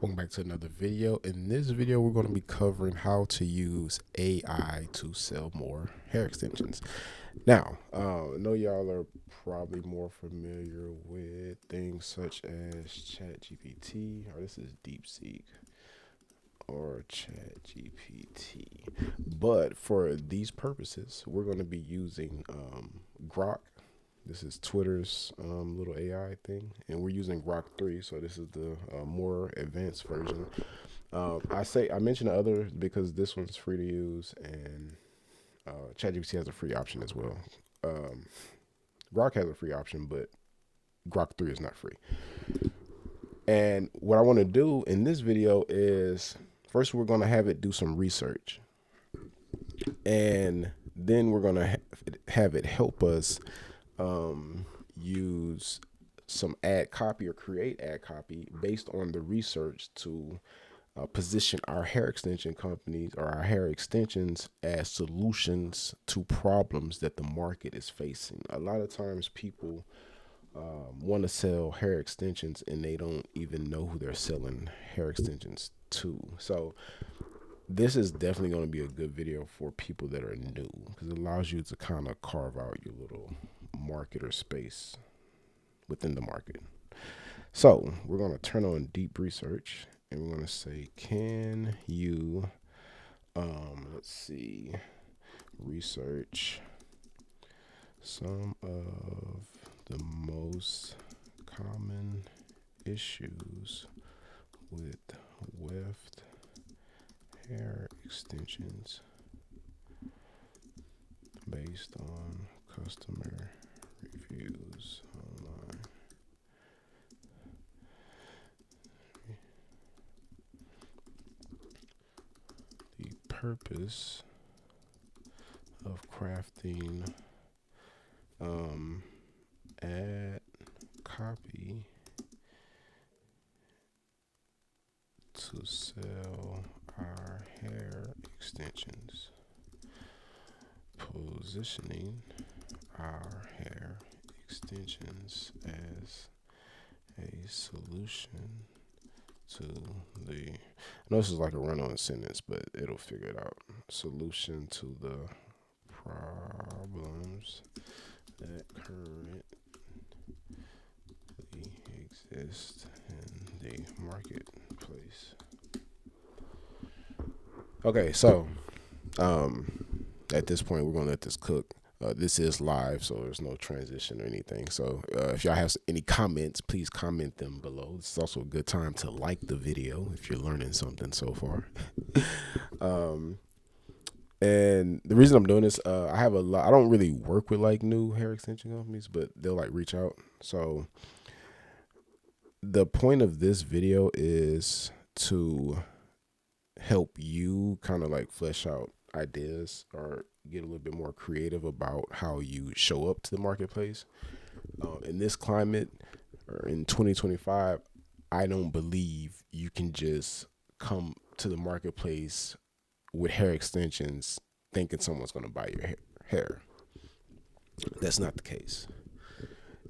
Welcome back to another video. In this video, we're going to be covering how to use AI to sell more hair extensions. Now, I know y'all are probably more familiar with things such as ChatGPT, or this is DeepSeek or ChatGPT. But for these purposes, we're going to be using Grok. This is Twitter's little AI thing, and we're using Grok 3, so this is the more advanced version. I mentioned the other because this one's free to use, and ChatGPT has a free option as well. Grok has a free option, but Grok 3 is not free. And what I want to do in this video is first we're going to have it do some research, and then we're going to have it help us use some ad copy or create ad copy based on the research to position our hair extension companies or our hair extensions as solutions to problems that the market is facing. A lot of times people want to sell hair extensions and they don't even know who they're selling hair extensions to. So this is definitely going to be a good video for people that are new because it allows you to kind of carve out your little market or space within the market. So we're going to turn on deep research and we're going to say, can you, let's see, research some of the most common issues with weft hair extensions based on customer reviews online. The purpose of crafting ad copy to sell our hair extensions, positioning our hair extensions as a solution to the, I know this is like a run-on sentence, but it'll figure it out. Solution to the problems that currently exist in the marketplace. Okay, so at this point, we're gonna let this cook. This is live, so there's no transition or anything. So if y'all have any comments, please comment them below. It's also a good time to like the video if you're learning something so far. And the reason I'm doing this, I have a lot. I don't really work with like new hair extension companies, but they'll like reach out. So the point of this video is to help you kind of like flesh out ideas or get a little bit more creative about how you show up to the marketplace. In this climate or in 2025, I don't believe you can just come to the marketplace with hair extensions thinking someone's going to buy your hair. That's not the case.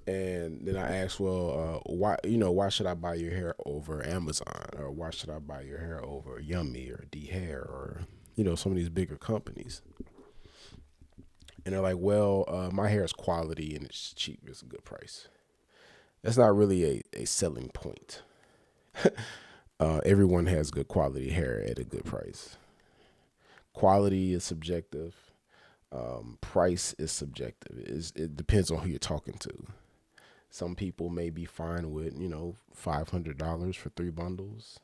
And then I asked, well, why should I buy your hair over Amazon, or why should I buy your hair over Yummy or D Hair or some of these bigger companies? And they're like, well, my hair is quality and it's cheap. It's a good price. That's not really a selling point. Everyone has good quality hair at a good price. Quality is subjective. Price is subjective. It depends on who you're talking to. Some people may be fine with, $500 for 3 bundles,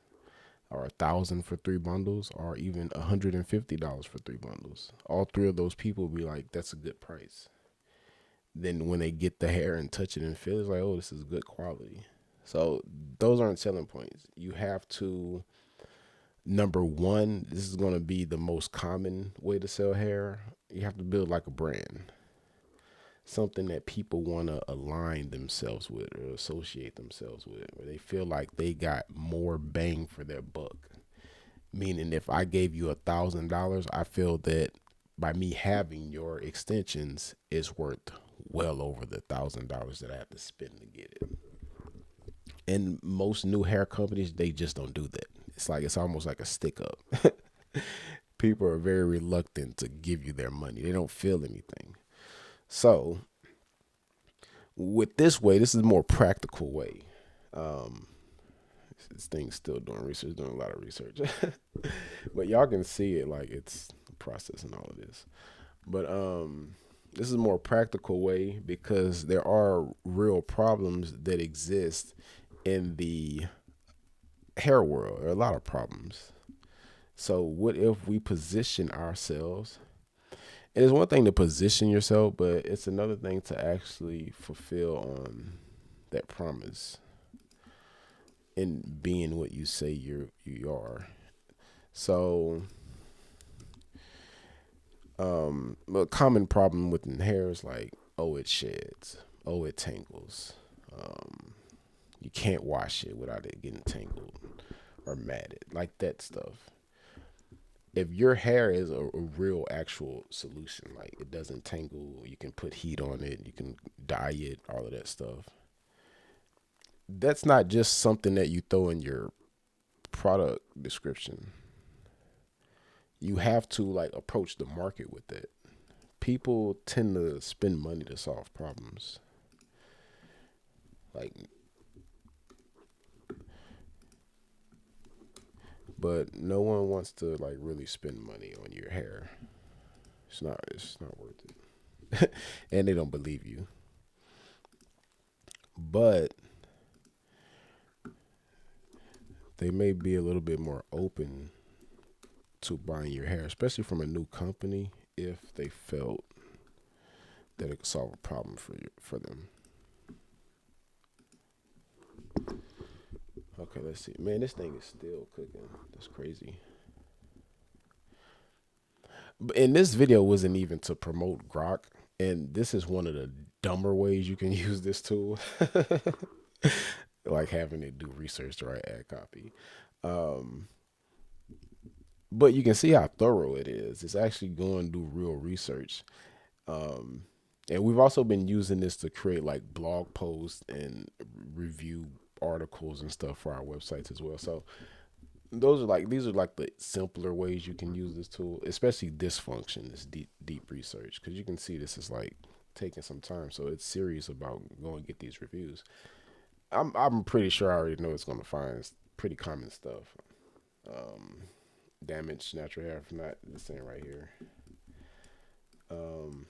or $1,000 for 3 bundles, or even $150 for 3 bundles. All 3 of those people will be like, that's a good price. Then when they get the hair and touch it and feel, it's like, oh, this is good quality. So those aren't selling points. You have to, number one, this is going to be the most common way to sell hair. You have to build like a brand. Something that people want to align themselves with or associate themselves with, where they feel like they got more bang for their buck. Meaning if I gave you $1,000, I feel that by me having your extensions is worth well over the $1,000 that I have to spend to get it. And most new hair companies, they just don't do that. It's almost like a stick up. People are very reluctant to give you their money. They don't feel anything. So with this way, this is a more practical way. Um, this thing's still doing research, doing a lot of research, but y'all can see it like it's processing all of this. But this is a more practical way because there are real problems that exist in the hair world. There are a lot of problems. So what if we position ourselves? And it's one thing to position yourself, but it's another thing to actually fulfill on that promise and being what you say you are. So a common problem with hair is like, oh, it sheds, oh, it tangles. You can't wash it without it getting tangled or matted, like that stuff. If your hair is a real actual solution, like it doesn't tangle, you can put heat on it, you can dye it, all of that stuff. That's not just something that you throw in your product description. You have to like approach the market with it. People tend to spend money to solve problems. Like, but no one wants to like really spend money on your hair. It's not worth it. And they don't believe you. But they may be a little bit more open to buying your hair, especially from a new company, if they felt that it could solve a problem for them. Okay, let's see. Man, this thing is still cooking. That's crazy. And this video wasn't even to promote Grok, and this is one of the dumber ways you can use this tool. Like having to do research to write ad copy. Um, but you can see how thorough it is. It's actually going to do real research. Um, and we've also been using this to create like blog posts and review articles and stuff for our websites as well. So these are like the simpler ways you can use this tool, especially this function, this deep research, because you can see this is like taking some time. So it's serious about going to get these reviews. I'm pretty sure I already know it's going to find. It's pretty common stuff. Um, Damaged natural hair, if not this thing right here. Um,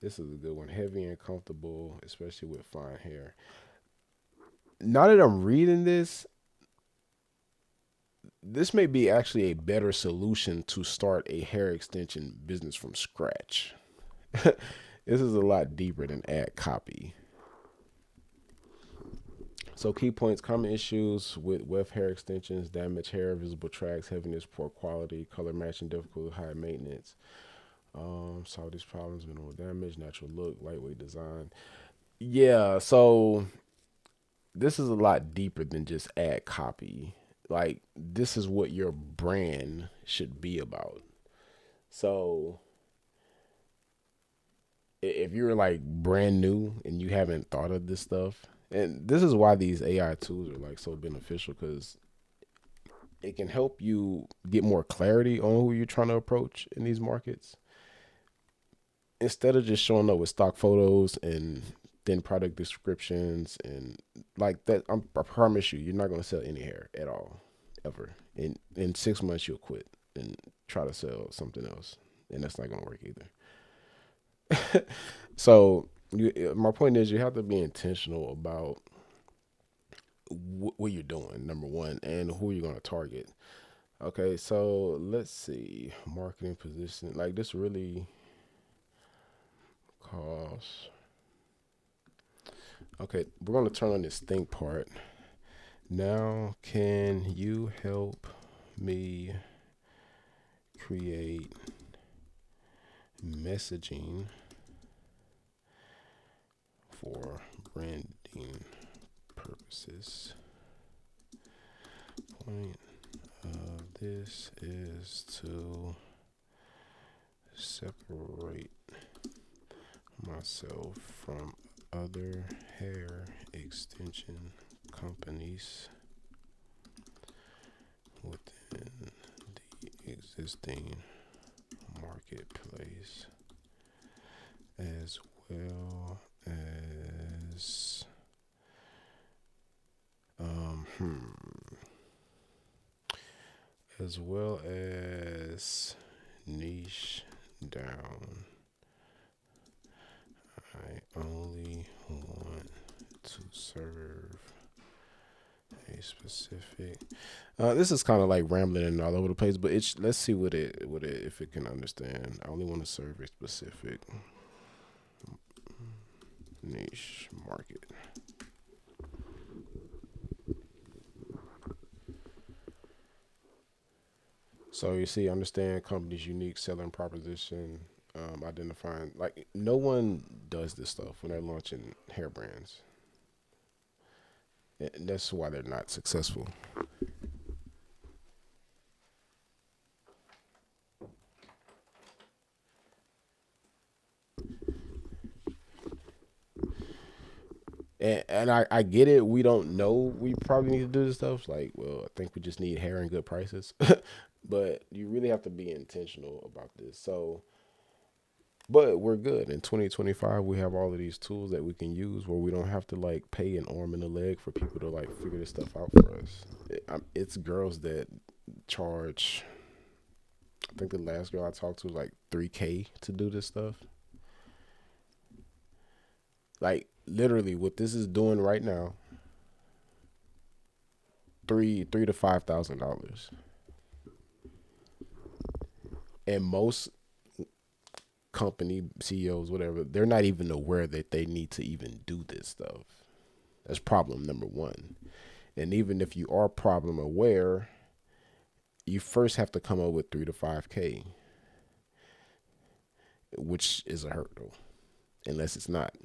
this is a good one. Heavy and comfortable, especially with fine hair. Now that I'm reading this may be actually a better solution to start a hair extension business from scratch. This is a lot deeper than ad copy. So key points: common issues with weft hair extensions: damaged hair, visible tracks, heaviness, poor quality, color matching difficult, high maintenance. Solve these problems: minimal damage, natural look, lightweight design. Yeah, so this is a lot deeper than just ad copy. Like, this is what your brand should be about. So if you're like brand new and you haven't thought of this stuff, and this is why these AI tools are like so beneficial, because it can help you get more clarity on who you're trying to approach in these markets, instead of just showing up with stock photos and then product descriptions and like that. I promise you, you're not going to sell any hair at all, ever. In 6 months, you'll quit and try to sell something else, and that's not going to work either. So my point is, you have to be intentional about what you're doing, number one, and who you're going to target. Okay, so let's see. Marketing position. Like, this really costs. Okay, we're going to turn on this think part. Now, can you help me create messaging for branding purposes? Point of this is to separate myself from other hair extension companies within the existing marketplace, as well as as well as niche down. I only want to serve a specific. This is kind of like rambling and all over the place, but let's see what it if it can understand. I only want to serve a specific niche market. So you see, understand company's unique selling proposition, identifying, like, no one does this stuff when they're launching hair brands, and that's why they're not successful. And I get it. We don't know. We probably need to do this stuff. Like, well, I think we just need hair and good prices. But you really have to be intentional about this. So, but we're good. In 2025, we have all of these tools that we can use where we don't have to like pay an arm and a leg for people to like figure this stuff out for us. It's girls that charge. I think the last girl I talked to was like 3K to do this stuff. Like literally, what this is doing right now, three to $5,000, and most company CEOs, whatever, they're not even aware that they need to even do this stuff. That's problem number one. And even if you are problem aware, you first have to come up with 3 to 5K, which is a hurdle, unless it's not.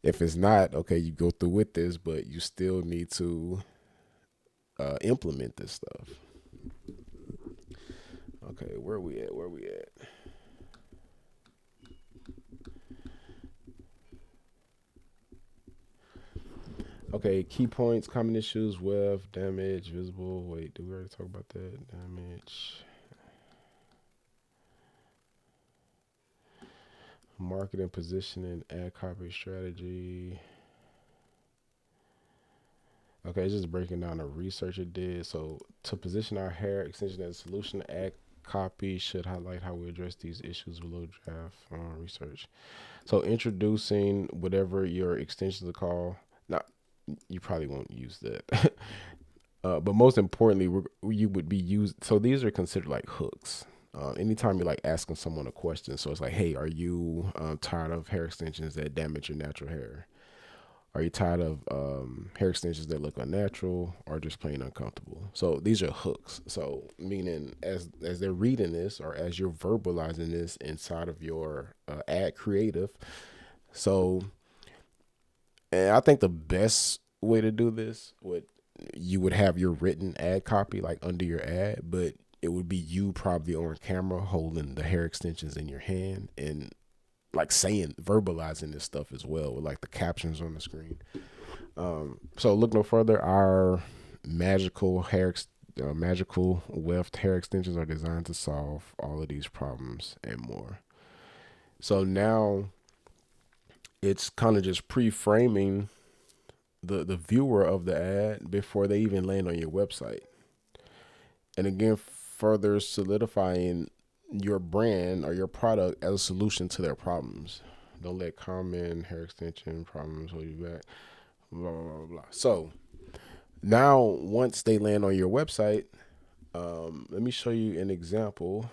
If it's not, okay, you go through with this, but you still need to implement this stuff. Okay, where we at? Where we at? Okay, key points, common issues, weft, damage, visible. Wait, did we already talk about that? Damage. Marketing, positioning, ad copy strategy. Okay, it's just breaking down the research it did. So to position our hair extension as a solution, ad copy should highlight how we address these issues below draft research. So introducing whatever your extensions are called. Now, you probably won't use that. But most importantly, you would be used. So these are considered like hooks. Anytime you're like asking someone a question, so it's like, hey, are you tired of hair extensions that damage your natural hair? Are you tired of hair extensions that look unnatural or just plain uncomfortable? So these are hooks. So meaning as they're reading this or as you're verbalizing this inside of your ad creative. So, and I think the best way to do this would you would have your written ad copy like under your ad, but it would be you probably on camera holding the hair extensions in your hand and like saying, verbalizing this stuff as well with like the captions on the screen. So look no further. Our magical weft hair extensions are designed to solve all of these problems and more. So now it's kind of just pre-framing the viewer of the ad before they even land on your website. And again, further solidifying your brand or your product as a solution to their problems. Don't let common hair extension problems hold you back. Blah, blah, blah, blah. So now once they land on your website, let me show you an example.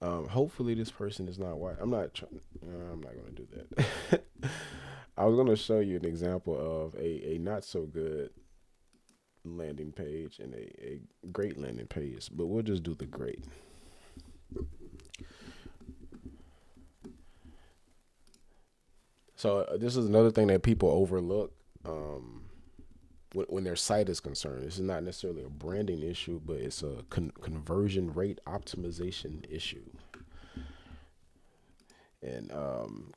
Hopefully this person is not white. I'm not going to do that. I was going to show you an example of a not so good landing page and a great landing page, but we'll just do the great. So this is another thing that people overlook when their site is concerned. This is not necessarily a branding issue, but it's a conversion rate optimization issue. And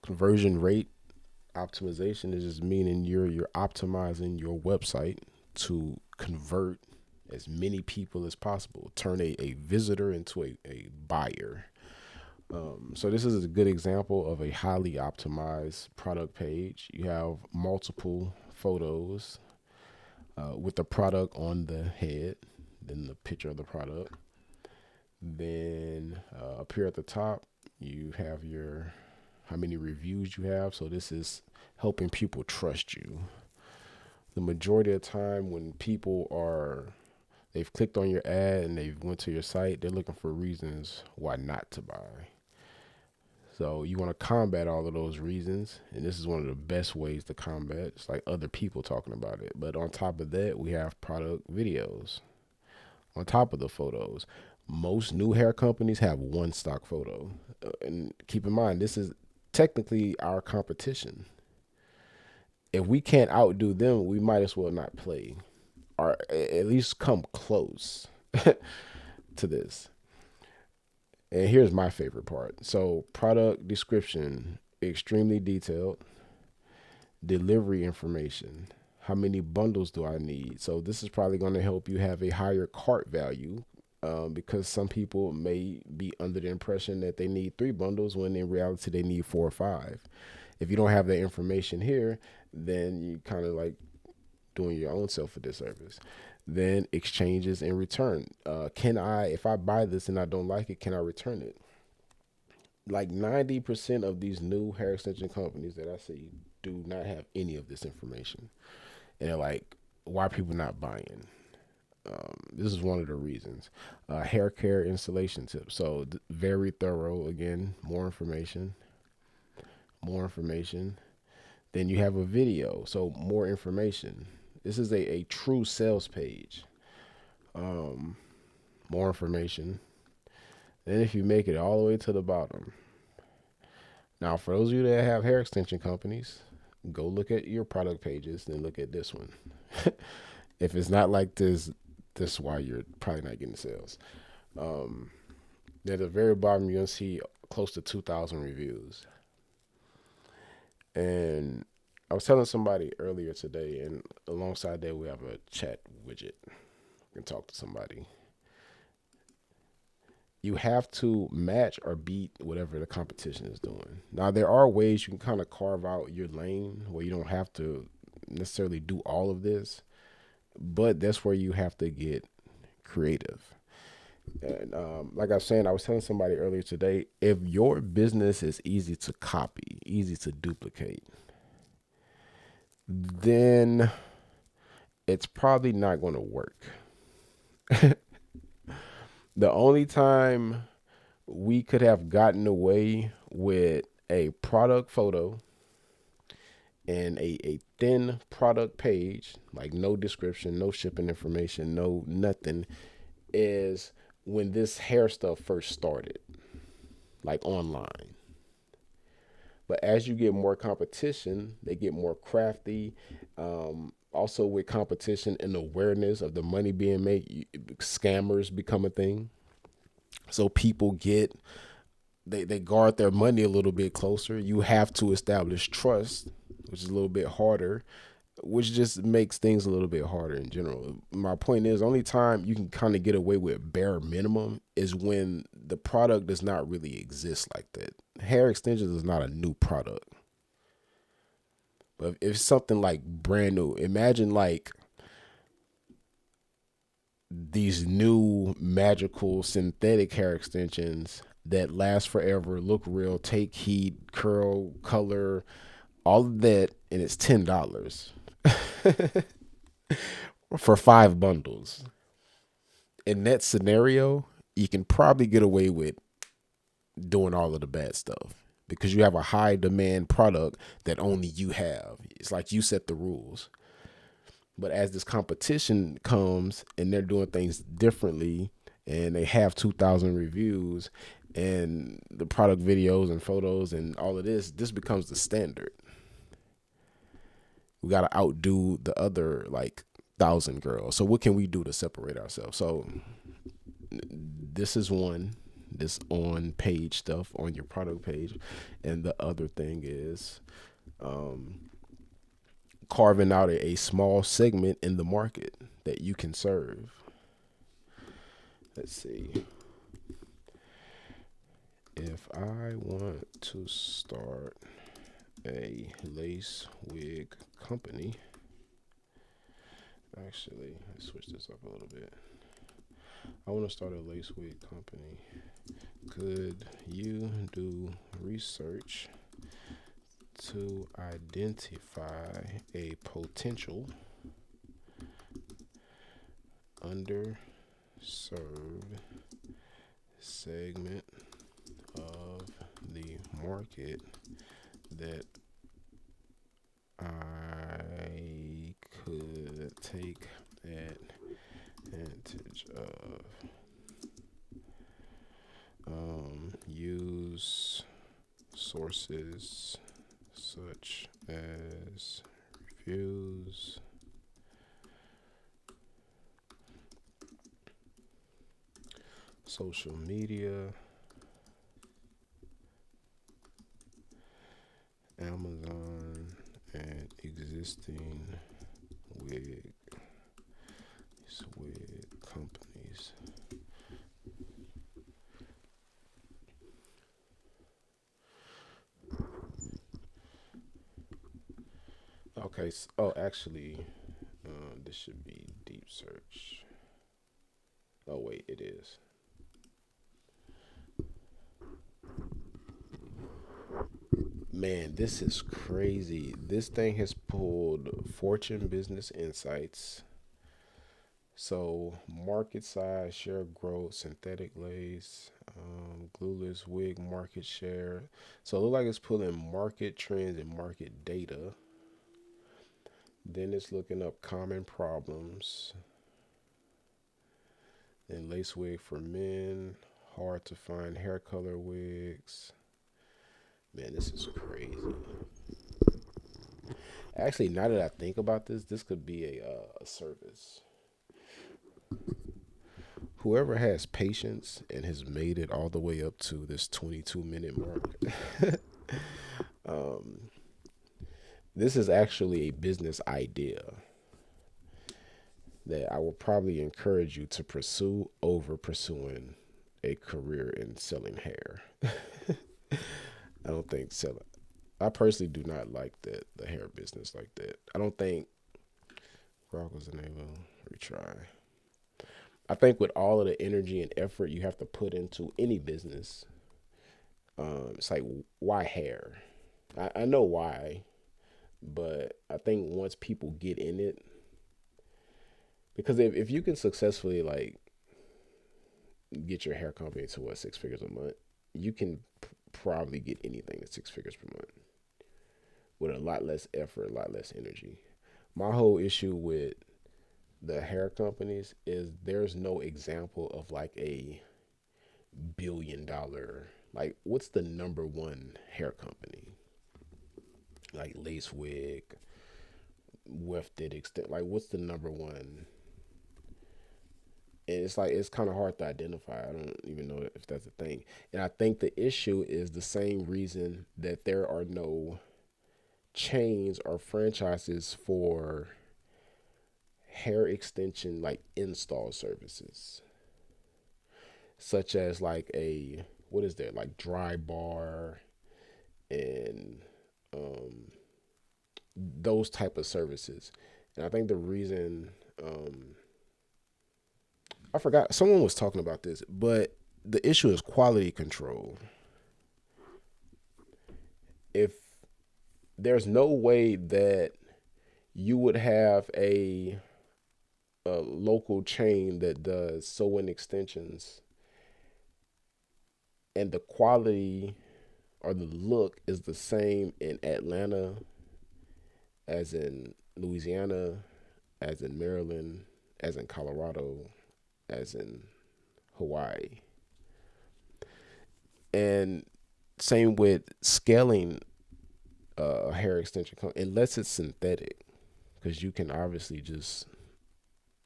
conversion rate Optimization is just meaning you're optimizing your website to convert as many people as possible, turn a visitor into a buyer. So this is a good example of a highly optimized product page. You have multiple photos with the product on the head, then the picture of the product. Then up here at the top, you have your how many reviews you have. So this is helping people trust you. The majority of the time when people they've clicked on your ad and they've went to your site, they're looking for reasons why not to buy. So you want to combat all of those reasons, and this is one of the best ways to combat. It's like other people talking about it. But on top of that, we have product videos on top of the photos. Most new hair companies have one stock photo. And keep in mind, this is technically our competition. If we can't outdo them, we might as well not play, or at least come close to this. And here's my favorite part. So, product description, extremely detailed. Delivery information. How many bundles do I need? So, this is probably going to help you have a higher cart value because some people may be under the impression that they need 3 bundles when in reality they need 4 or 5. If you don't have that information here, then you kind of like doing your own self a disservice. Then exchanges and return. If I buy this and I don't like it, can I return it? Like 90% of these new hair extension companies that I see do not have any of this information. And they're like, why are people not buying? This is one of the reasons. Hair care installation tips. So very thorough. Again, more information. More information. Then you have a video. So more information. This is a true sales page. More information. Then if you make it all the way to the bottom. Now, for those of you that have hair extension companies, go look at your product pages, then look at this one. If it's not like this is why you're probably not getting sales. At the very bottom, you're going to see close to 2,000 reviews. And I was telling somebody earlier today, and alongside that, we have a chat widget. You can talk to somebody. You have to match or beat whatever the competition is doing. Now, there are ways you can kind of carve out your lane where you don't have to necessarily do all of this, but that's where you have to get creative. And like I was saying, I was telling somebody earlier today, if your business is easy to copy, easy to duplicate, then it's probably not going to work. The only time we could have gotten away with a product photo and a thin product page, like no description, no shipping information, no nothing, is when this hair stuff first started, like online. But as you get more competition, they get more crafty. Also, with competition and awareness of the money being made, scammers become a thing. So people they guard their money a little bit closer. You have to establish trust, which is a little bit harder, which just makes things a little bit harder in general. My point is, only time you can kind of get away with bare minimum is when the product does not really exist like that. Hair extensions is not a new product. But if it's something like brand new, imagine like these new magical synthetic hair extensions that last forever, look real, take heat, curl, color, all of that, and it's $10 for 5 bundles. In that scenario, you can probably get away with doing all of the bad stuff because you have a high demand product that only you have. It's like you set the rules. But as this competition comes and they're doing things differently and they have 2,000 reviews and the product videos and photos and all of this becomes the standard. We got to outdo the other like 1,000 girls. So what can we do to separate ourselves? So this is one, this on page stuff on your product page. And the other thing is um, carving out a small segment in the market that you can serve. Let's see. If I want to start a lace wig company, actually, let's switch this up a little bit. I want to start a lace wig company. Could you do research to identify a potential underserved segment of the market that I could take advantage of? Use sources such as reviews, social media, Amazon, and existing wig companies. Okay. Oh, actually, this should be deep search. Oh wait, it is. Man, this is crazy. This thing has pulled Fortune Business Insights. So, market size, share growth, synthetic lace, glueless wig market share. So, it looks like it's pulling market trends and market data. Then it's looking up common problems. Then lace wig for men, hard to find hair color wigs. Man, this is crazy. Actually, now that I think about this, this could be a service. Whoever has patience and has made it all the way up to this 22-minute mark, um, this is actually a business idea that I will probably encourage you to pursue over pursuing a career in selling hair. I don't think selling. I personally do not like the hair business like that. I don't think Rock was enable retry. I think with all of the energy and effort you have to put into any business, it's like why hair? I know why, but I think once people get in it, because if you can successfully like get your hair company to what 6 figures a month, you can probably get anything at 6 figures per month with a lot less effort, a lot less energy. My whole issue with the hair companies is there's no example of like a $1 billion, like what's the number one hair company? Like Lace Wig, Wefted Extent, like what's the number one? And it's like it's kind of hard to identify. I don't even know if that's a thing. And I think the issue is the same reason that there are no chains or franchises for hair extension like install services, such as like a what is there like Dry Bar and um, those type of services. And I think the reason I forgot someone was talking about this, but the issue is quality control. If there's no way that you would have a local chain that does sew-in extensions and the quality or the look is the same in Atlanta as in Louisiana, as in Maryland, as in Colorado, as in Hawaii. And same with scaling a hair extension unless it's synthetic, because you can obviously just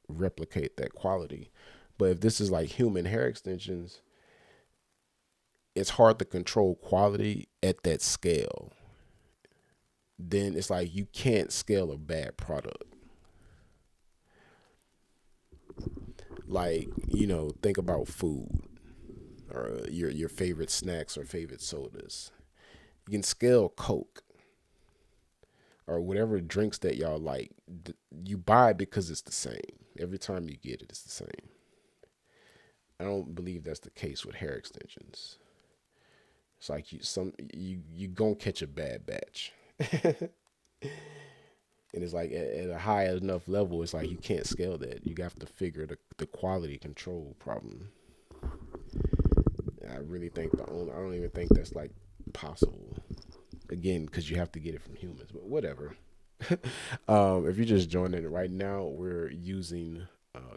replicate that quality. But if this is like human hair extensions, it's hard to control quality at that scale. then it's like you can't scale a bad product. Like, think about food or your favorite snacks or favorite sodas. You can scale Coke or whatever drinks that y'all like. You buy it because it's the same. Every time you get it, it's the same. I don't believe that's the case with hair extensions. It's like you gonna catch a bad batch. And it's like at a high enough level, it's like you can't scale that. You have to figure the quality control problem. I really think I don't even think that's like possible. Again, because you have to get it from humans, but whatever. If you're just joining it right now, we're using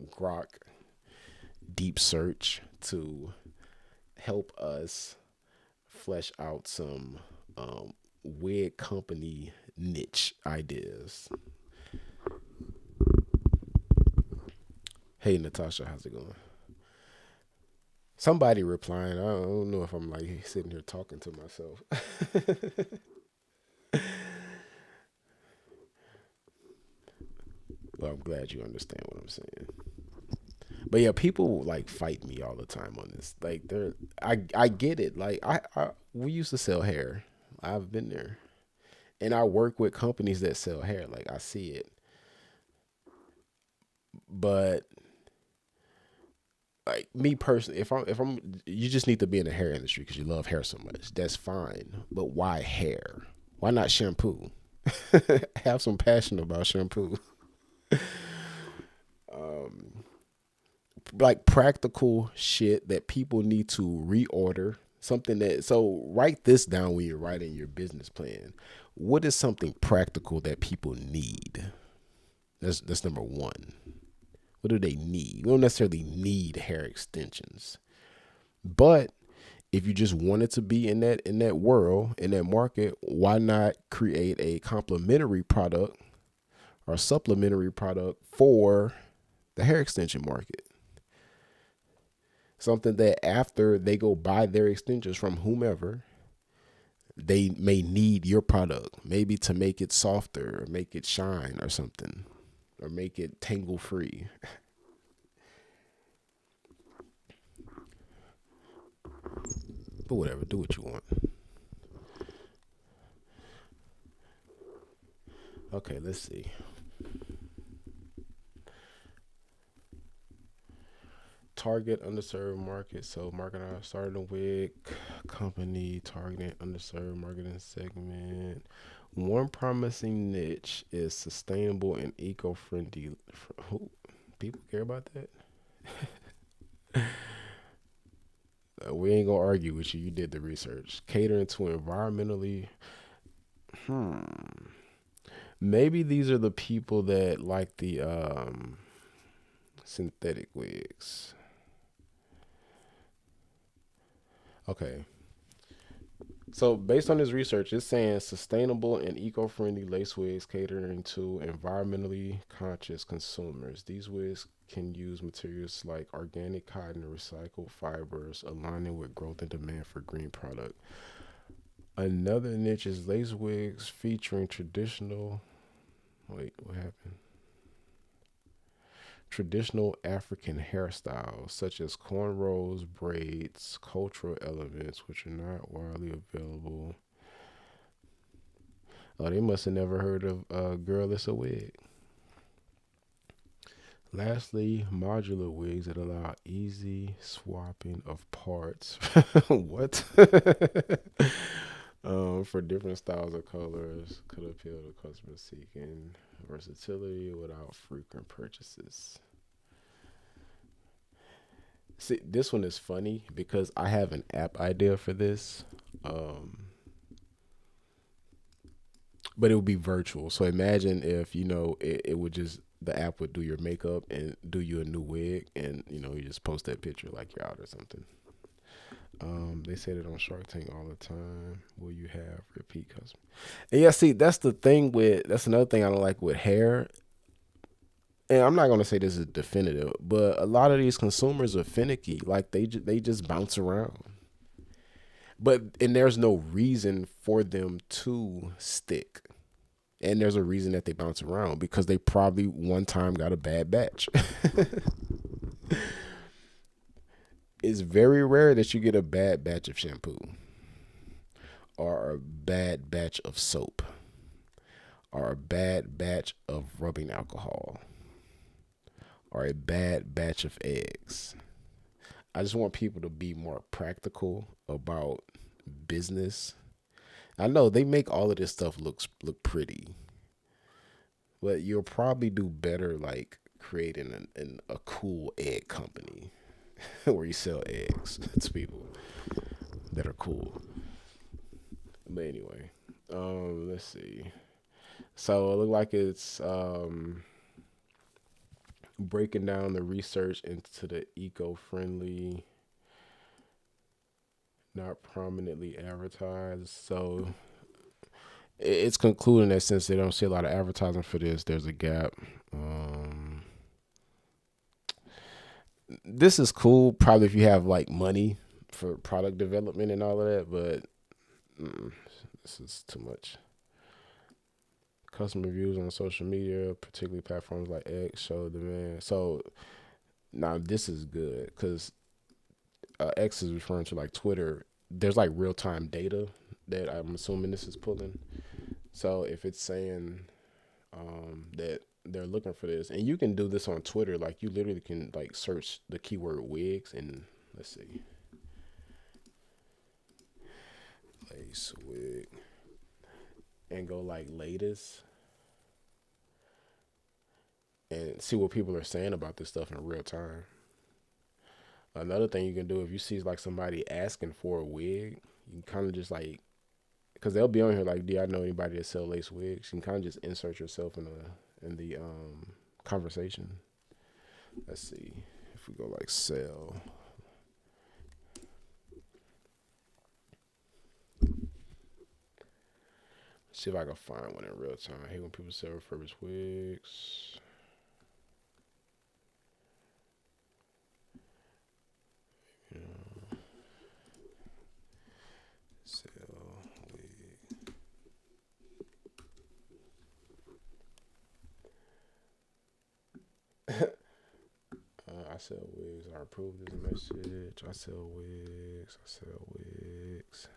Grok Deep Search to help us flesh out some wig company niche ideas. Hey Natasha, how's it going? Somebody replying. I don't know if I'm like sitting here talking to myself. Well, I'm glad you understand what I'm saying. But yeah, people like fight me all the time on this. Like I get it. Like we used to sell hair. I've been there. And I work with companies that sell hair. Like I see it. But like me personally, if I'm you just need to be in the hair industry because you love hair so much. That's fine. But why hair? Why not shampoo? Have some passion about shampoo. Um, like practical shit that people need to reorder. Something that so write this down when you're writing your business plan. What is something practical that people need? That's number one. What do they need? You don't necessarily need hair extensions, but if you just wanted to be in that world in that market, why not create a complementary product or supplementary product for the hair extension market? Something that after they go buy their extensions from whomever, they may need your product, maybe to make it softer or make it shine or something, or make it tangle free. But whatever, do what you want. Okay, let's see. Target underserved market. So market started a wig company targeting underserved marketing segment. One promising niche is sustainable and eco-friendly. Who people care about that? We ain't gonna argue with you. You did the research. Catering to environmentally. Hmm. Maybe these are the people that like the synthetic wigs. Okay. So based on this research, it's saying sustainable and eco-friendly lace wigs catering to environmentally conscious consumers. These wigs can use materials like organic cotton and recycled fibers, aligning with growth and demand for green product. Another niche is lace wigs featuring traditional. Wait, what happened? Traditional African hairstyles such as cornrows, braids, cultural elements which are not widely available. Oh, they must have never heard of Girl It's a Wig. Lastly, modular wigs that allow easy swapping of parts. What? For different styles of colors could appeal to customers seeking versatility without frequent purchases. See, this one is funny because I have an app idea for this, um, but it would be virtual. So imagine if it would just the app would do your makeup and do you a new wig, and you just post that picture like you're out or something. They say that on Shark Tank all the time. Will you have repeat customers? And yeah, see, that's another thing I don't like with hair. And I'm not gonna say this is definitive, but a lot of these consumers are finicky. Like they just bounce around. But and there's no reason for them to stick. And there's a reason that they bounce around because they probably one time got a bad batch. It's very rare that you get a bad batch of shampoo or a bad batch of soap or a bad batch of rubbing alcohol or a bad batch of eggs. I just want people to be more practical about business. I know they make all of this stuff look pretty, but you'll probably do better like creating a cool egg company where you sell eggs to people that are cool. But anyway, let's see. So it looked like it's breaking down the research into the eco-friendly, not prominently advertised. So it's concluding that since they don't see a lot of advertising for this, there's a gap. This is cool, probably if you have like money for product development and all of that, but this is too much. Customer reviews on social media, particularly platforms like X, show demand. So now this is good because X is referring to like Twitter. There's like real time data that I'm assuming this is pulling. So if it's saying that they're looking for this, and you can do this on Twitter, like you literally can like search the keyword wigs and let's see, lace wig, and go like latest and see what people are saying about this stuff in real time. Another thing you can do if you see like somebody asking for a wig, you can kind of just like, because they'll be on here like, do y'all know anybody that sell lace wigs? You can kind of just insert yourself in the conversation. Let's see if we go like sell. See if I can find one in real time. I hate when people sell refurbished wigs. Sell wig. I sell wigs. I approve this message. I sell wigs. I sell wigs.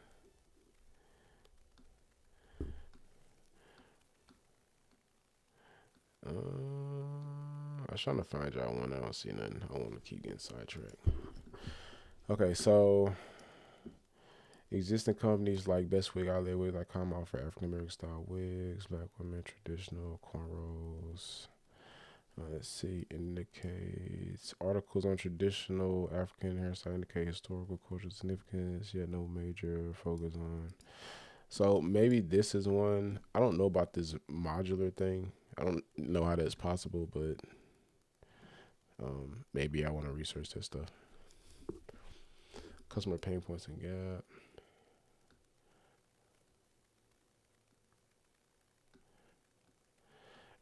I was trying to find y'all one. I don't see nothing. I want to keep getting sidetracked. Okay, so existing companies like Best Wig, Outlet Wig.com offer African American style wigs, black women, traditional cornrows. Let's see, indicates articles on traditional African hairstyle indicate historical cultural significance, yet no major focus on. So maybe this is one. I don't know about this modular thing. I don't know how that's possible, but maybe I want to research that stuff. Customer pain points and gap.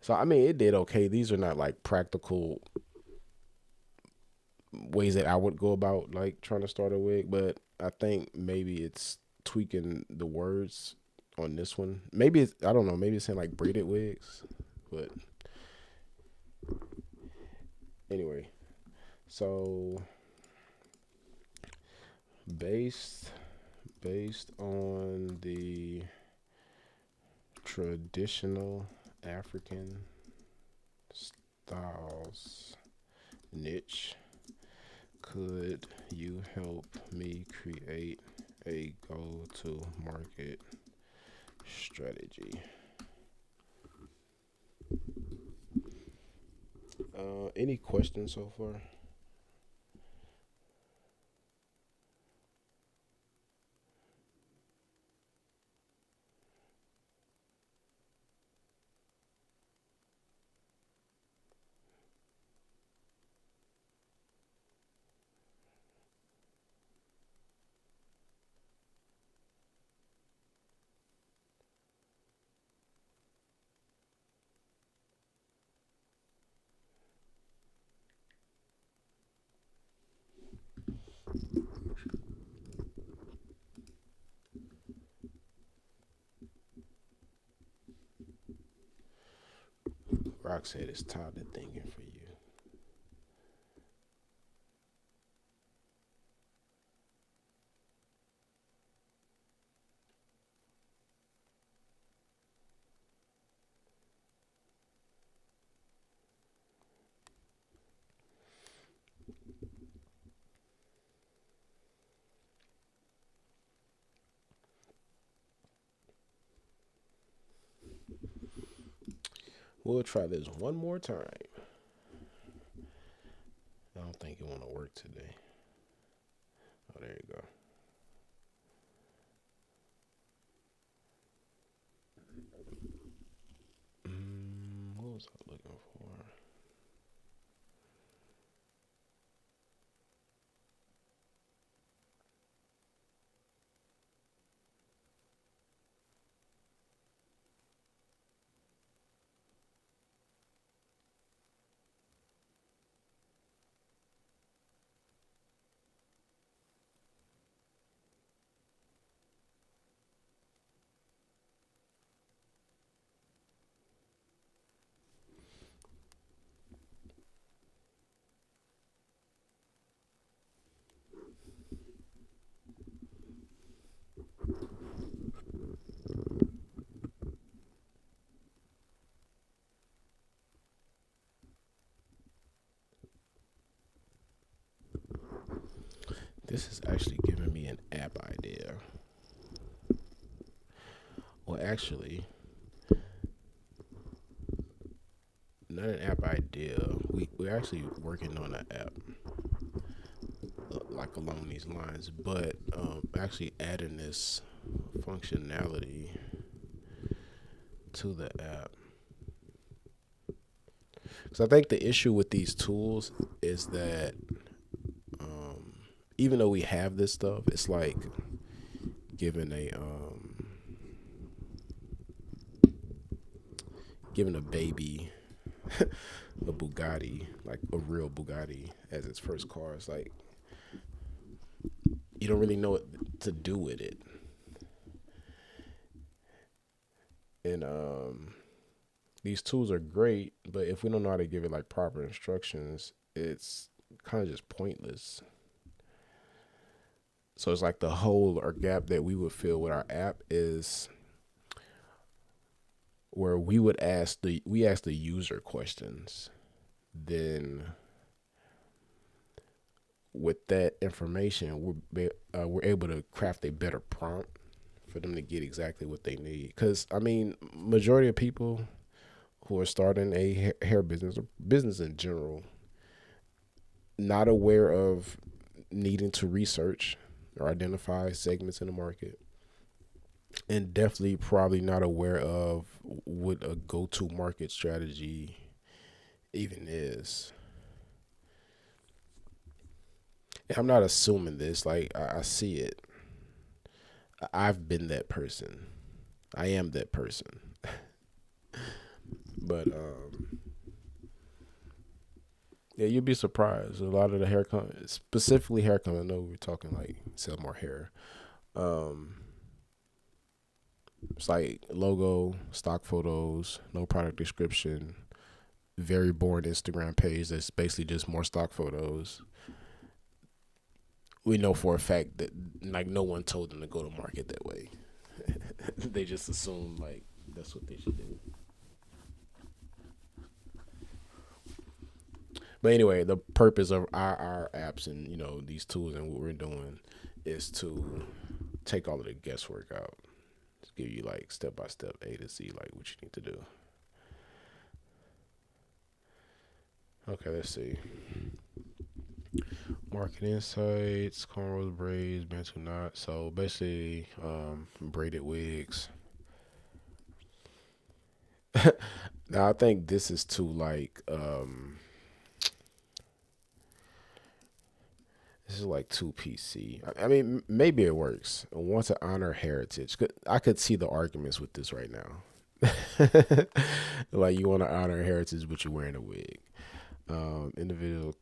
So I mean, it did okay. These are not like practical ways that I would go about like trying to start a wig, but I think maybe it's tweaking the words on this one. Maybe it's, I don't know. Maybe it's saying like braided wigs, but anyway. So based on the traditional African styles niche, could you help me create a go-to-market strategy? Any questions so far? Rock said it's time to thinking for you. We'll try this one more time. I don't think it want to work today. Oh, there you go. What was I looking for? This is actually giving me an app idea. Well, actually, not an app idea. We're actually working on an app like along these lines, but actually adding this functionality to the app. Because I think the issue with these tools is that even though we have this stuff, it's like giving a baby a Bugatti, like a real Bugatti, as its first car. It's like you don't really know what to do with it, and these tools are great, but if we don't know how to give it like proper instructions, it's kind of just pointless. So it's like the hole or gap that we would fill with our app is where we ask the user questions. Then with that information, we're able to craft a better prompt for them to get exactly what they need. Because I mean, majority of people who are starting a hair business or business in general, not aware of needing to research or identify segments in the market, and definitely probably not aware of what a go-to market strategy even is. And I'm not assuming this, like I see it. I've been that person. I am that person. But yeah, you'd be surprised. A lot of the hair specifically hair companies, I know we're talking like sell more hair. Um, it's like logo, stock photos, no product description, very boring Instagram page that's basically just more stock photos. We know for a fact that like no one told them to go to market that way. They just assume like that's what they should do. But anyway, the purpose of our apps and these tools and what we're doing is to take all of the guesswork out. To give you like step by step A to Z like what you need to do. Okay, let's see. Market insights, cornrows, braids, bantu knot. So basically, braided wigs. Now I think this is too like this is like too PC. I mean, maybe it works. I want to honor heritage. I could see the arguments with this right now. Like you want to honor heritage, but you're wearing a wig. Individual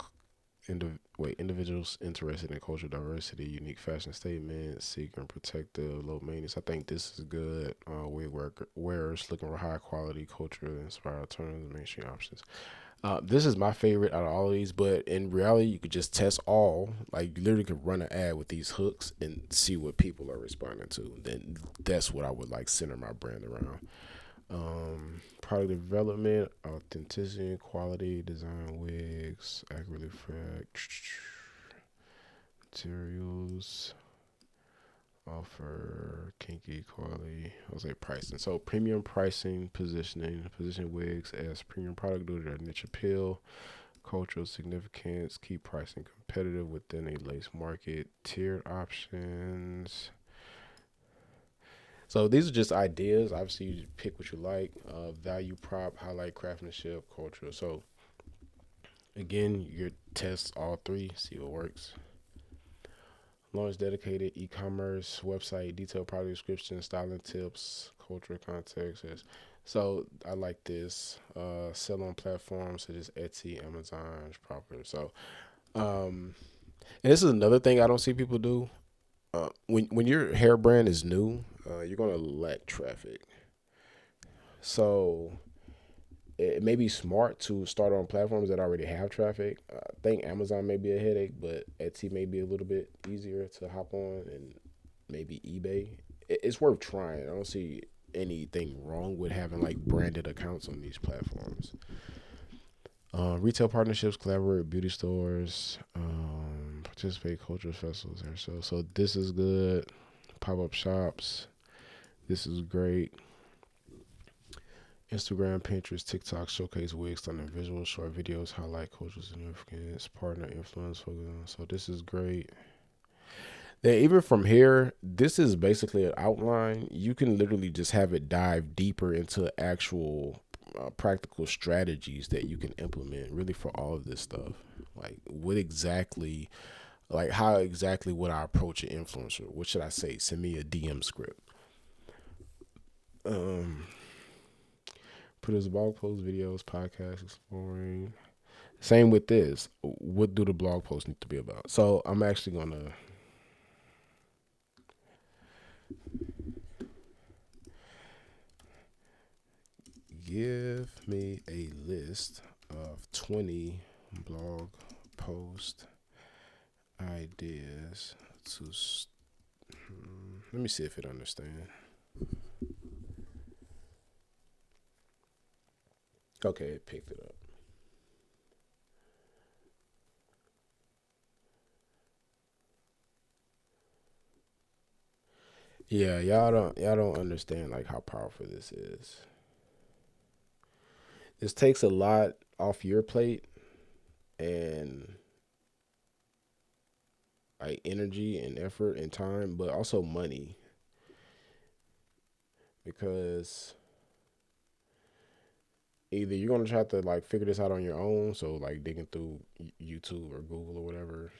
Individuals interested in cultural diversity, unique fashion statements, seek and protective, low maintenance. I think this is good. Wig wearers looking for high quality, culturally inspired alternatives, mainstream options. This is my favorite out of all of these, but in reality, you could just test all. Like, you literally could run an ad with these hooks and see what people are responding to. Then that's what I would like center my brand around. Product development, authenticity, quality, design wigs, accurately reflect materials, offer kinky quality. I was like pricing. So premium pricing, position wigs as premium product due to their niche appeal, cultural significance, keep pricing competitive within a lace market, tiered options. So these are just ideas. Obviously, you pick what you like. Value prop, highlight craftsmanship, culture. So again, you test all three, see what works. Launch dedicated e-commerce website, detailed product description, styling tips, cultural context. So I like this. Sell on platforms such as Etsy, Amazon, proper. So, and this is another thing I don't see people do. When your hair brand is new, you're gonna lack traffic. So it may be smart to start on platforms that already have traffic. I think Amazon may be a headache, but Etsy may be a little bit easier to hop on, and maybe eBay. It's worth trying. I don't see anything wrong with having like branded accounts on these platforms. Retail partnerships, collaborate with beauty stores, participate cultural festivals. So this is good. Pop up shops. This is great. Instagram, Pinterest, TikTok showcase wigs, stunning visuals, short videos, highlight cultural significance, partner influence focus on. So this is great. Then even from here, this is basically an outline. You can literally just have it dive deeper into actual practical strategies that you can implement really for all of this stuff. Like what exactly, like how exactly would I approach an influencer? What should I say? Send me a DM script. Put as blog posts, videos, podcasts, exploring. Same with this. What do the blog posts need to be about? So I'm actually gonna give me a list of 20 blog post ideas to. Let me see if it understands. Okay, it picked it up. Yeah, y'all don't understand like how powerful this is. This takes a lot off your plate and like energy and effort and time, but also money because either you're gonna try to like figure this out on your own, so like digging through YouTube or Google or whatever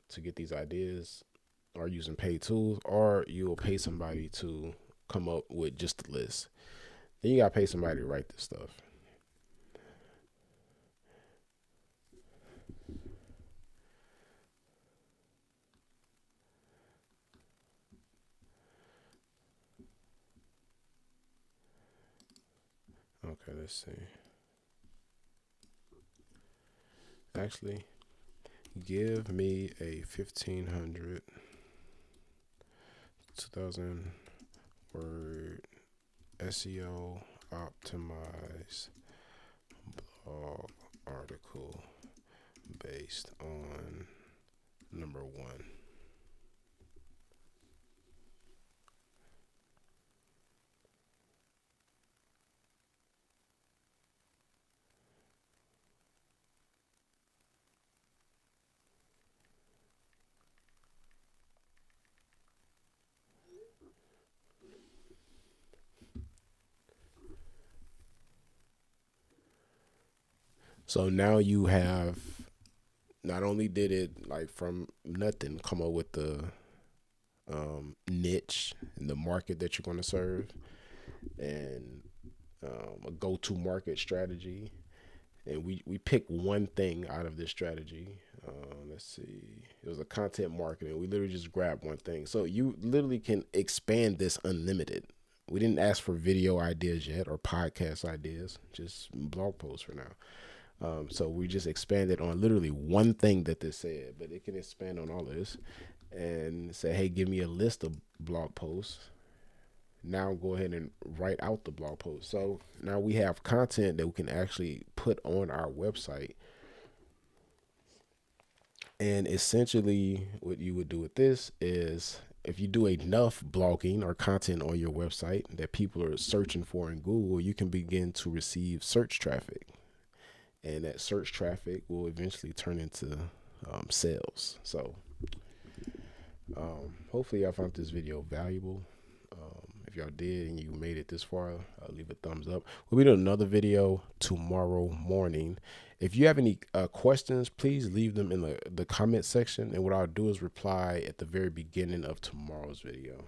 to get these ideas, or using paid tools, or you'll pay somebody to come up with just a list. Then you gotta pay somebody to write this stuff. Okay, let's see. Actually, give me a 1,500, 2,000 word SEO optimized blog article based on number one. So now you have not only did it like from nothing come up with the niche and the market that you're going to serve and a go-to market strategy, and we pick one thing out of this strategy. Let's see, it was a content marketing. We literally just grabbed one thing, so you literally can expand this unlimited. We didn't ask for video ideas yet or podcast ideas, just blog posts for now. So we just expanded on literally one thing that they said, but it can expand on all of this and say, hey, give me a list of blog posts. Now go ahead and write out the blog post. So now we have content that we can actually put on our website. And essentially what you would do with this is, if you do enough blogging or content on your website that people are searching for in Google, you can begin to receive search traffic. And that search traffic will eventually turn into sales. So hopefully y'all found this video valuable. If y'all did and you made it this far, leave a thumbs up. We'll be doing another video tomorrow morning. If you have any questions, please leave them in the comment section. And what I'll do is reply at the very beginning of tomorrow's video.